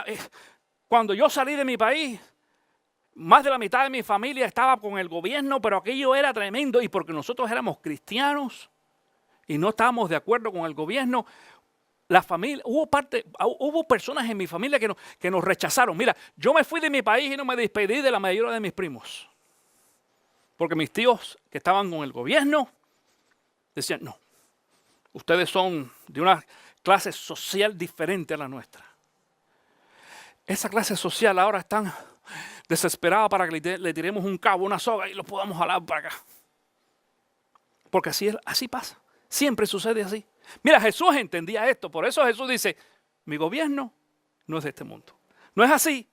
cuando yo salí de mi país, más de la mitad de mi familia estaba con el gobierno, pero aquello era tremendo. Y porque nosotros éramos cristianos y no estábamos de acuerdo con el gobierno, la familia, hubo personas en mi familia que nos rechazaron. Mira, yo me fui de mi país y no me despedí de la mayoría de mis primos. Porque mis tíos que estaban con el gobierno decían, no, ustedes son de una clase social diferente a la nuestra. Esa clase social ahora están desesperada para que le tiremos un cabo, una soga y lo podamos jalar para acá. Porque así pasa. Siempre sucede así. Mira, Jesús entendía esto. Por eso Jesús dice, mi gobierno no es de este mundo. No es así.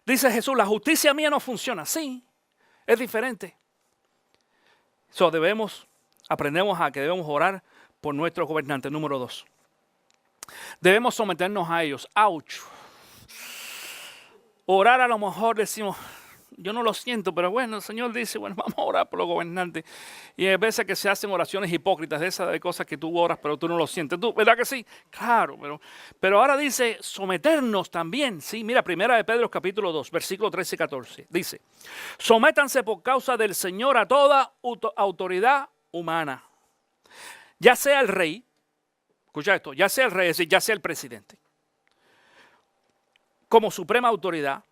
Dice Jesús, la justicia mía no funciona así. Es diferente. Aprendemos a que debemos orar por nuestros gobernantes. Número 2. Debemos someternos a ellos. ¡Auch! Orar a lo mejor decimos, yo no lo siento, pero bueno, el Señor dice, bueno, vamos a orar por los gobernantes. Y hay veces que se hacen oraciones hipócritas, de cosas que tú oras, pero tú no lo sientes. ¿Tú, verdad que sí? Claro, pero ahora dice someternos también. Sí, mira, 1 de Pedro capítulo 2, versículos 13 y 14. Dice, sométanse por causa del Señor a toda autoridad humana. Ya sea el rey, escucha esto, ya sea el rey, es decir, ya sea el presidente, como suprema autoridad,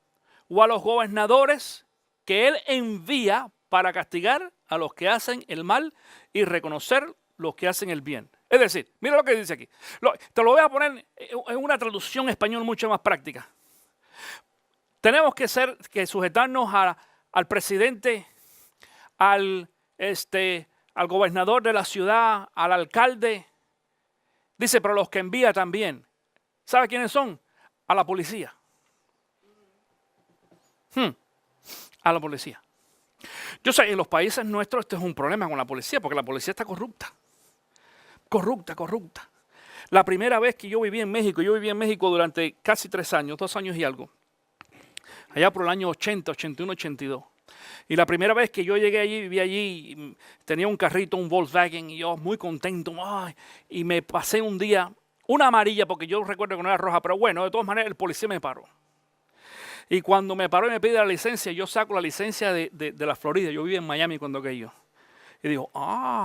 o a los gobernadores que él envía para castigar a los que hacen el mal y reconocer los que hacen el bien. Es decir, mira lo que dice aquí. Te lo voy a poner en una traducción español mucho más práctica. Tenemos que sujetarnos al presidente, al gobernador de la ciudad, al alcalde. Dice, pero los que envía también. ¿Sabe quiénes son? A la policía. A la policía. Yo sé, en los países nuestros este es un problema con la policía, porque la policía está corrupta. Corrupta. La primera vez que yo viví en México durante casi 3 años, 2 años y algo. Allá por el año 80, 81, 82. Y la primera vez que yo llegué allí, viví allí, tenía un carrito, un Volkswagen, y yo muy contento. Y me pasé un día, una amarilla, porque yo recuerdo que no era roja, pero bueno, de todas maneras el policía me paró. Y cuando me paró y me pide la licencia, yo saco la licencia de la Florida. Yo vivía en Miami cuando aquello. Y digo,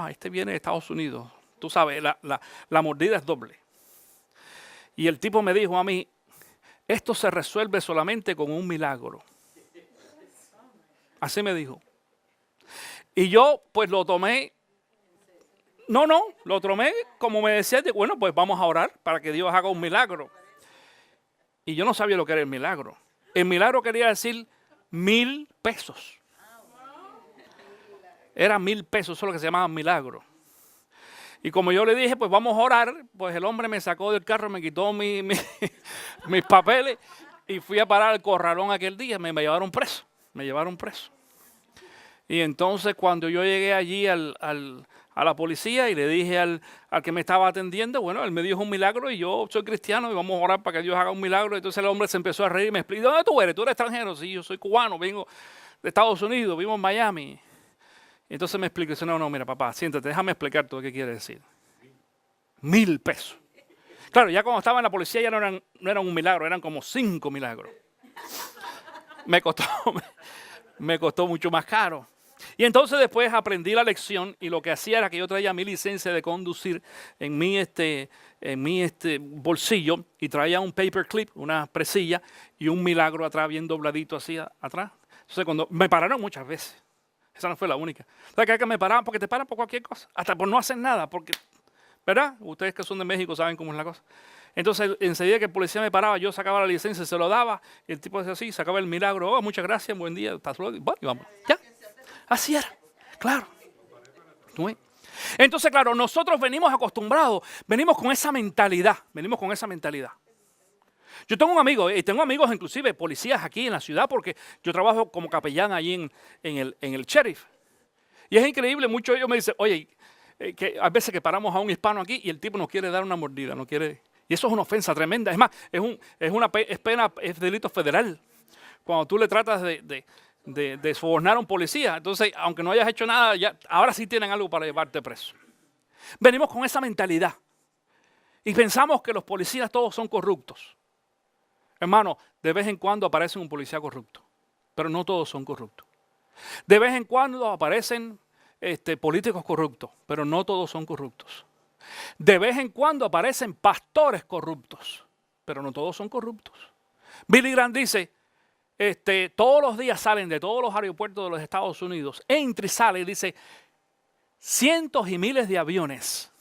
este viene de Estados Unidos. Tú sabes, la mordida es doble. Y el tipo me dijo a mí, esto se resuelve solamente con un milagro. Así me dijo. Y yo pues lo tomé. Lo tomé como me decía, bueno, pues vamos a orar para que Dios haga un milagro. Y yo no sabía lo que era el milagro. El milagro quería decir 1,000 pesos. Era 1,000 pesos, eso es lo que se llamaba milagro. Y como yo le dije, pues vamos a orar, pues el hombre me sacó del carro, me quitó mis papeles y fui a parar al corralón aquel día. Me llevaron preso, Y entonces cuando yo llegué allí a la policía y le dije al que me estaba atendiendo, bueno, él me dijo un milagro y yo soy cristiano y vamos a orar para que Dios haga un milagro. Entonces el hombre se empezó a reír y me explicó, ¿dónde tú eres? ¿Tú eres extranjero? Sí, yo soy cubano, vengo de Estados Unidos, vivo en Miami. Entonces me explicó, dice, no, mira papá, siéntate, déjame explicar todo lo que quiere decir. 1,000 pesos. Claro, ya cuando estaba en la policía ya no eran un milagro, eran como 5 milagros. Me costó mucho más caro. Y entonces después aprendí la lección y lo que hacía era que yo traía mi licencia de conducir en mi bolsillo y traía un paperclip, una presilla y un milagro atrás, bien dobladito así atrás. Entonces cuando me pararon muchas veces. Esa no fue la única. ¿Sabes que me paraban? Porque te paran por cualquier cosa. Hasta por no hacer nada. Porque, ¿verdad? Ustedes que son de México saben cómo es la cosa. Entonces, enseguida que el policía me paraba, yo sacaba la licencia, se lo daba. Y el tipo decía así, sacaba el milagro. Oh, muchas gracias, buen día. Bueno, y vamos. Ya. Así era. Claro. Entonces, claro, nosotros venimos acostumbrados. Venimos con esa mentalidad. Yo tengo un amigo, y tengo amigos inclusive policías aquí en la ciudad porque yo trabajo como capellán allí en el sheriff. Y es increíble, muchos de ellos me dicen, oye, que a veces que paramos a un hispano aquí y el tipo nos quiere dar una mordida, no quiere. Y eso es una ofensa tremenda. Es más, es delito federal. Cuando tú le tratas de sobornar a un policía, entonces, aunque no hayas hecho nada, ahora sí tienen algo para llevarte preso. Venimos con esa mentalidad y pensamos que los policías todos son corruptos. Hermano, de vez en cuando aparece un policía corrupto, pero no todos son corruptos. De vez en cuando aparecen políticos corruptos, pero no todos son corruptos. De vez en cuando aparecen pastores corruptos, pero no todos son corruptos. Billy Graham dice, todos los días salen de todos los aeropuertos de los Estados Unidos, entra y sale, dice, cientos y miles de aviones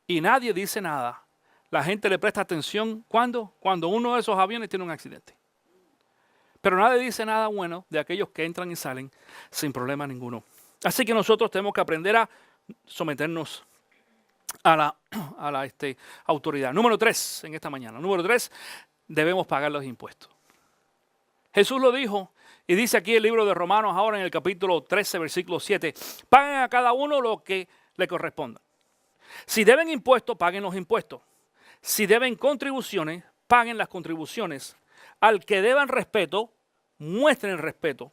y nadie dice nada. La gente le presta atención cuando uno de esos aviones tiene un accidente. Pero nadie dice nada bueno de aquellos que entran y salen sin problema ninguno. Así que nosotros tenemos que aprender a someternos a la autoridad. Número 3 en esta mañana. Número 3, debemos pagar los impuestos. Jesús lo dijo y dice aquí el libro de Romanos ahora en el capítulo 13, versículo 7. Paguen a cada uno lo que le corresponda. Si deben impuestos, paguen los impuestos. Si deben contribuciones, paguen las contribuciones. Al que deban respeto, muestren respeto.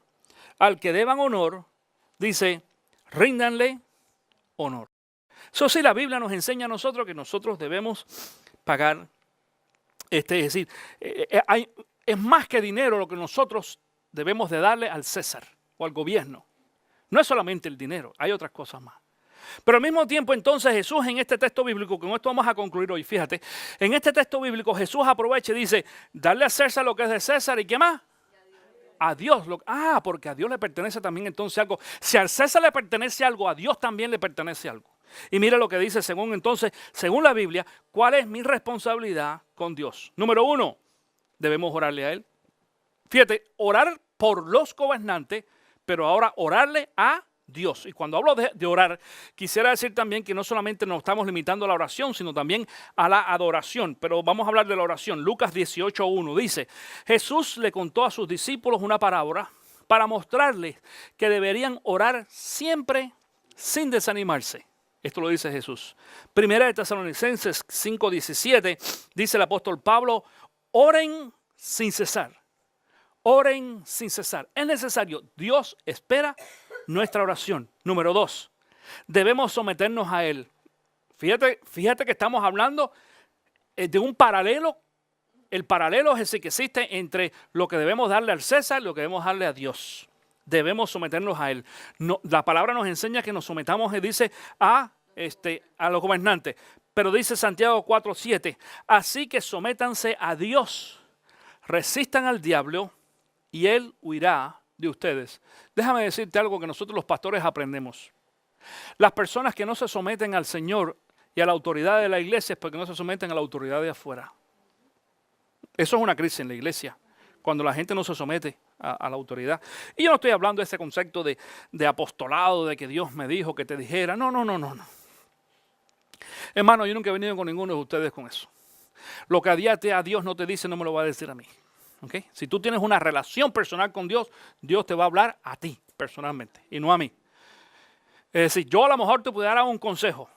Al que deban honor, dice, ríndanle honor. Eso sí, la Biblia nos enseña a nosotros que nosotros debemos pagar. Es decir, es más que dinero lo que nosotros debemos de darle al César o al gobierno. No es solamente el dinero, hay otras cosas más. Pero al mismo tiempo entonces Jesús en este texto bíblico, con esto vamos a concluir hoy, fíjate, en este texto bíblico Jesús aprovecha y dice, darle a César lo que es de César y ¿qué más? A Dios. Porque a Dios le pertenece también entonces algo. Si al César le pertenece algo, a Dios también le pertenece algo. Y mira lo que dice según la Biblia, ¿cuál es mi responsabilidad con Dios? Número 1, debemos orarle a Él. Fíjate, orar por los gobernantes, pero ahora orarle a Dios. Y cuando hablo de orar, quisiera decir también que no solamente nos estamos limitando a la oración, sino también a la adoración. Pero vamos a hablar de la oración. Lucas 18:1 dice, Jesús le contó a sus discípulos una parábola para mostrarles que deberían orar siempre sin desanimarse. Esto lo dice Jesús. Primera de Tesalonicenses 5:17 dice el apóstol Pablo, oren sin cesar. Oren sin cesar. Es necesario. Dios espera nuestra oración. Número 2, debemos someternos a Él. Fíjate que estamos hablando de un paralelo. El paralelo es ese que existe entre lo que debemos darle al César y lo que debemos darle a Dios. Debemos someternos a Él. No, la palabra nos enseña que nos sometamos, dice, a los gobernantes. Pero dice Santiago 4:7, así que sométanse a Dios. resistan al diablo y él huirá de ustedes. Déjame decirte algo que nosotros los pastores aprendemos. Las personas que no se someten al Señor y a la autoridad de la iglesia es porque no se someten a la autoridad de afuera. Eso es una crisis en la iglesia, cuando la gente no se somete a la autoridad. Y yo no estoy hablando de ese concepto de apostolado, de que Dios me dijo que te dijera. No. Hermano, yo nunca he venido con ninguno de ustedes con eso. Lo que a Dios no te dice, no me lo va a decir a mí. ¿Okay? Si tú tienes una relación personal con Dios, Dios te va a hablar a ti personalmente y no a mí. Es decir, yo a lo mejor te pudiera dar un consejo.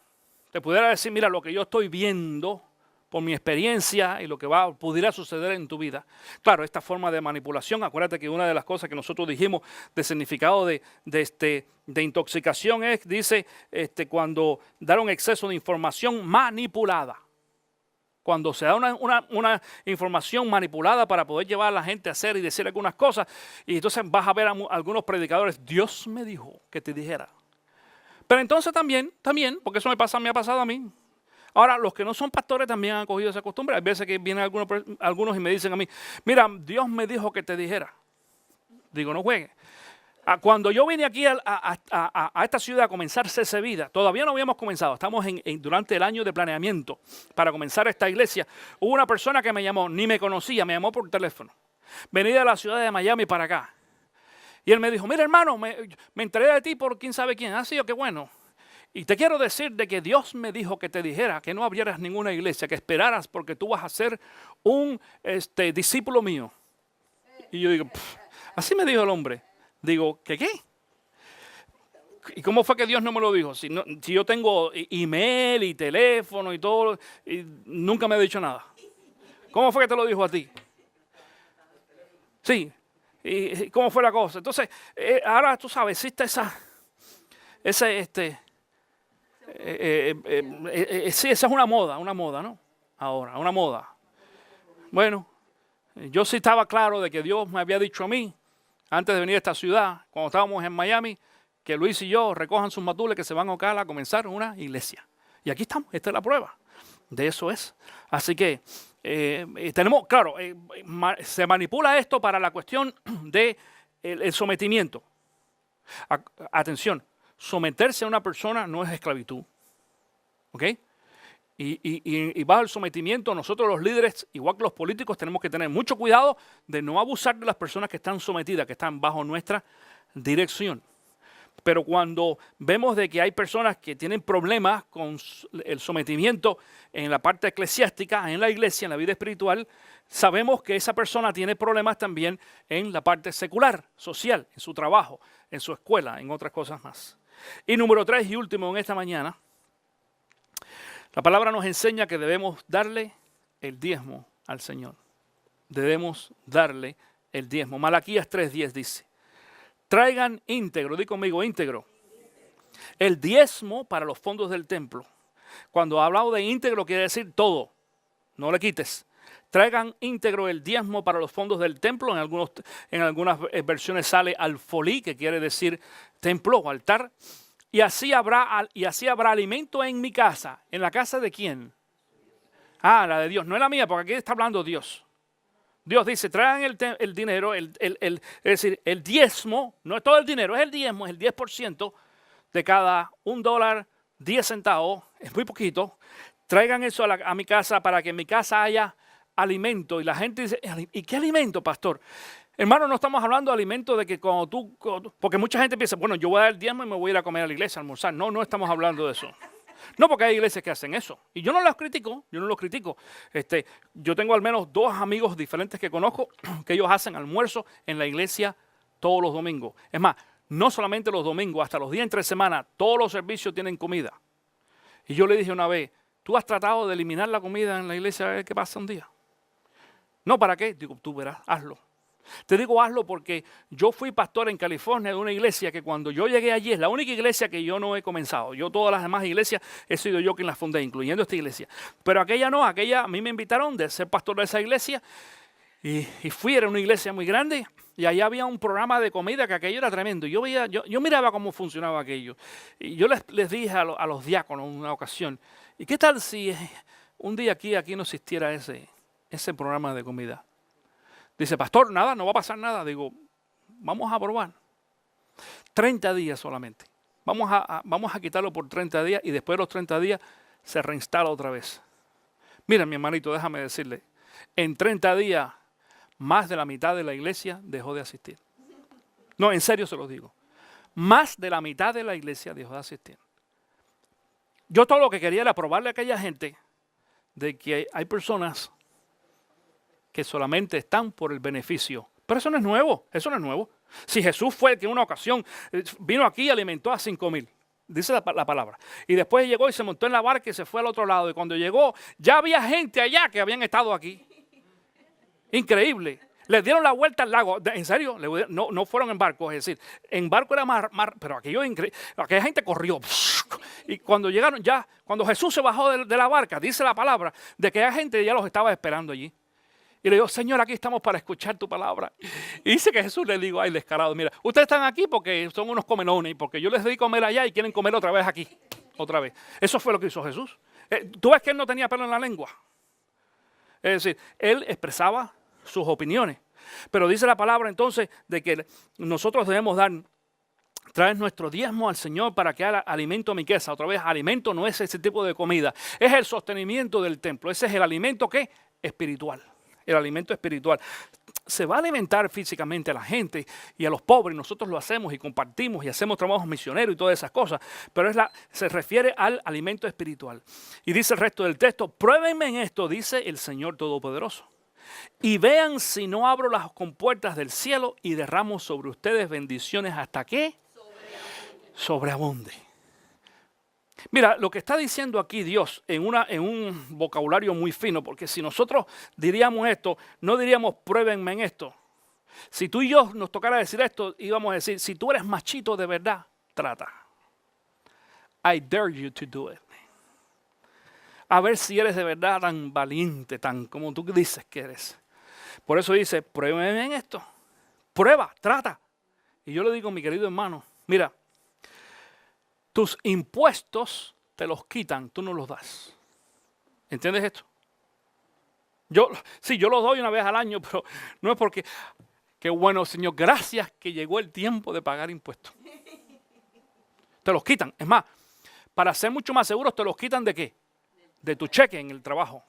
Te pudiera decir, mira, lo que yo estoy viendo por mi experiencia y lo que pudiera suceder en tu vida. Claro, esta forma de manipulación, acuérdate que una de las cosas que nosotros dijimos de significado de intoxicación es, dice, cuando dar un exceso de información manipulada. Cuando se da una información manipulada para poder llevar a la gente a hacer y decir algunas cosas, y entonces vas a ver a algunos predicadores, Dios me dijo que te dijera. Pero entonces también, porque eso me ha pasado a mí. Ahora, los que no son pastores también han cogido esa costumbre. Hay veces que vienen algunos y me dicen a mí, mira, Dios me dijo que te dijera. Digo, no juegue. Cuando yo vine aquí a esta ciudad a comenzar CC Vida, todavía no habíamos comenzado, estamos durante el año de planeamiento para comenzar esta iglesia. Hubo una persona que me llamó, ni me conocía, me llamó por teléfono. Venía de la ciudad de Miami para acá. Y él me dijo, mira hermano, me enteré de ti por quién sabe quién. Ah, sí, qué bueno. Y te quiero decir de que Dios me dijo que te dijera que no abrieras ninguna iglesia, que esperaras porque tú vas a ser un discípulo mío. Y yo digo, así me dijo el hombre. Digo, ¿qué? ¿Y cómo fue que Dios no me lo dijo? Si yo tengo email y teléfono y todo, y nunca me ha dicho nada. ¿Cómo fue que te lo dijo a ti? Sí. ¿Y cómo fue la cosa? Entonces, ahora tú sabes, existe sí, esa es una moda, ¿no? Ahora, una moda. Bueno, yo sí estaba claro de que Dios me había dicho a mí, antes de venir a esta ciudad, cuando estábamos en Miami, que Luis y yo recojan sus matules que se van a Ocala a comenzar una iglesia. Y aquí estamos, esta es la prueba. De eso es. Así que tenemos, claro, se manipula esto para la cuestión del sometimiento. Atención, someterse a una persona no es esclavitud. ¿Ok? Y bajo el sometimiento, nosotros los líderes, igual que los políticos, tenemos que tener mucho cuidado de no abusar de las personas que están sometidas, que están bajo nuestra dirección. Pero cuando vemos de que hay personas que tienen problemas con el sometimiento en la parte eclesiástica, en la iglesia, en la vida espiritual, sabemos que esa persona tiene problemas también en la parte secular, social, en su trabajo, en su escuela, en otras cosas más. Y número 3 y último en esta mañana, la palabra nos enseña que debemos darle el diezmo al Señor. Debemos darle el diezmo. Malaquías 3:10 dice, traigan íntegro, di conmigo íntegro, el diezmo para los fondos del templo. Cuando hablamos de íntegro quiere decir todo, no le quites. Traigan íntegro el diezmo para los fondos del templo. En algunas versiones sale alfolí, que quiere decir templo o altar. Y así habrá alimento en mi casa. ¿En la casa de quién? La de Dios. No es la mía, porque aquí está hablando Dios. Dios dice, traigan el dinero, es decir, el diezmo, no es todo el dinero, es el diezmo, es el 10% de cada $1, 10 centavos, es muy poquito. Traigan eso a mi casa para que en mi casa haya alimento. Y la gente dice, ¿y qué alimento, pastor? Hermano, no estamos hablando de alimento de que porque mucha gente piensa, bueno, yo voy a dar el diezmo y me voy a ir a comer a la iglesia, a almorzar. No estamos hablando de eso. No, porque hay iglesias que hacen eso. Y yo no los critico, yo tengo al menos 2 amigos diferentes que conozco que ellos hacen almuerzo en la iglesia todos los domingos. Es más, no solamente los domingos, hasta los días entre semana, todos los servicios tienen comida. Y yo le dije una vez, ¿tú has tratado de eliminar la comida en la iglesia a ver qué pasa un día? No, ¿para qué? Digo, tú verás, hazlo. Te digo hazlo porque yo fui pastor en California de una iglesia que cuando yo llegué allí es la única iglesia que yo no he comenzado. Yo todas las demás iglesias he sido yo quien las fundé, incluyendo esta iglesia. Pero aquella no, a mí me invitaron de ser pastor de esa iglesia y era una iglesia muy grande y allá había un programa de comida que aquello era tremendo. Yo miraba cómo funcionaba aquello y yo les dije a los diáconos en una ocasión, ¿y qué tal si un día aquí no existiera ese programa de comida? Dice, pastor, nada, no va a pasar nada. Digo, vamos a probar. 30 días solamente. Vamos a quitarlo por 30 días y después de los 30 días se reinstala otra vez. Mira, mi hermanito, déjame decirle, en 30 días más de la mitad de la iglesia dejó de asistir. No, en serio se los digo. Más de la mitad de la iglesia dejó de asistir. Yo todo lo que quería era probarle a aquella gente de que hay personas que solamente están por el beneficio. Pero eso no es nuevo, eso no es nuevo. Si Jesús fue el que en una ocasión vino aquí y alimentó a 5,000, dice la palabra, y después llegó y se montó en la barca y se fue al otro lado, y cuando llegó ya había gente allá que habían estado aquí. Increíble. Les dieron la vuelta al lago. En serio, no fueron en barco, es decir, en barco era más, pero aquello increíble. Aquella gente corrió. Y cuando llegaron ya, cuando Jesús se bajó de la barca, dice la palabra, de que aquella gente ya los estaba esperando allí. Y le digo, Señor, aquí estamos para escuchar tu palabra. Y dice que Jesús le dijo, ay, descarado, mira, ustedes están aquí porque son unos comelones, y porque yo les di comer allá y quieren comer otra vez aquí. Otra vez. Eso fue lo que hizo Jesús. Tú ves que él no tenía pelo en la lengua. Es decir, él expresaba sus opiniones. Pero dice la palabra entonces de que nosotros debemos traer nuestro diezmo al Señor para que haga alimento a mi casa. Otra vez, alimento no es ese tipo de comida. Es el sostenimiento del templo. Ese es el alimento ¿qué? Espiritual. El alimento espiritual. Se va a alimentar físicamente a la gente y a los pobres. Nosotros lo hacemos y compartimos y hacemos trabajos misioneros y todas esas cosas. Pero se refiere al alimento espiritual. Y dice el resto del texto, pruébenme en esto, dice el Señor Todopoderoso. Y vean si no abro las compuertas del cielo y derramo sobre ustedes bendiciones hasta que sobreabunde. Mira, lo que está diciendo aquí Dios en un vocabulario muy fino, porque si nosotros diríamos esto, no diríamos pruébenme en esto. Si tú y yo nos tocara decir esto, íbamos a decir, si tú eres machito de verdad, trata. I dare you to do it. A ver si eres de verdad tan valiente, tan como tú dices que eres. Por eso dice, pruébeme en esto. Prueba, trata. Y yo le digo, mi querido hermano, mira, tus impuestos te los quitan, tú no los das. ¿Entiendes esto? Yo los doy una vez al año, pero no es porque, qué bueno, Señor, gracias que llegó el tiempo de pagar impuestos. Te los quitan. Es más, para ser mucho más seguros, te los quitan ¿de qué? De tu cheque en el trabajo.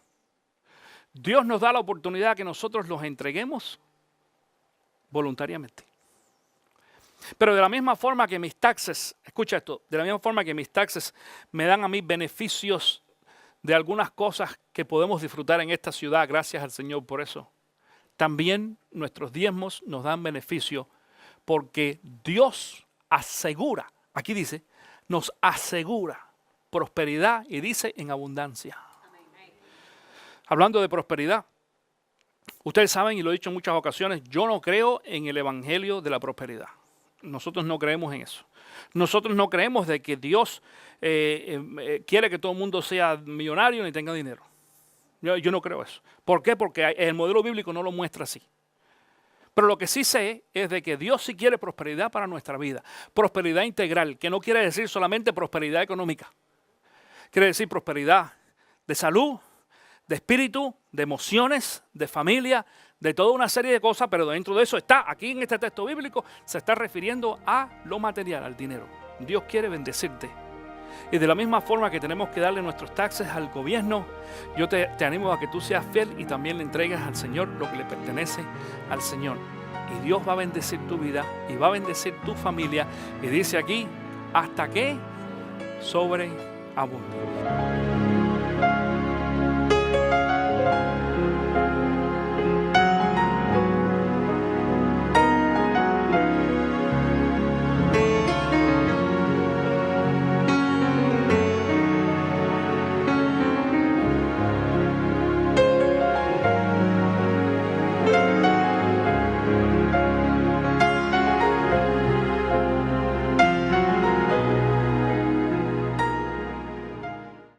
Dios nos da la oportunidad que nosotros los entreguemos voluntariamente. Pero de la misma forma que mis taxes, escucha esto, de la misma forma que mis taxes me dan a mí beneficios de algunas cosas que podemos disfrutar en esta ciudad, gracias al Señor por eso. También nuestros diezmos nos dan beneficio porque Dios asegura, aquí dice, nos asegura prosperidad y dice en abundancia. Hablando de prosperidad, ustedes saben y lo he dicho en muchas ocasiones, yo no creo en el evangelio de la prosperidad. Nosotros no creemos en eso. Nosotros no creemos de que Dios quiere que todo el mundo sea millonario ni tenga dinero. Yo no creo eso. ¿Por qué? Porque el modelo bíblico no lo muestra así. Pero lo que sí sé es de que Dios sí quiere prosperidad para nuestra vida. Prosperidad integral, que no quiere decir solamente prosperidad económica. Quiere decir prosperidad de salud, de espíritu, de emociones, de familia, de toda una serie de cosas, pero dentro de eso está, aquí en este texto bíblico, se está refiriendo a lo material, al dinero. Dios quiere bendecirte. Y de la misma forma que tenemos que darle nuestros taxes al gobierno, yo te animo a que tú seas fiel y también le entregues al Señor lo que le pertenece al Señor. Y Dios va a bendecir tu vida y va a bendecir tu familia. Y dice aquí, hasta que sobreabunde.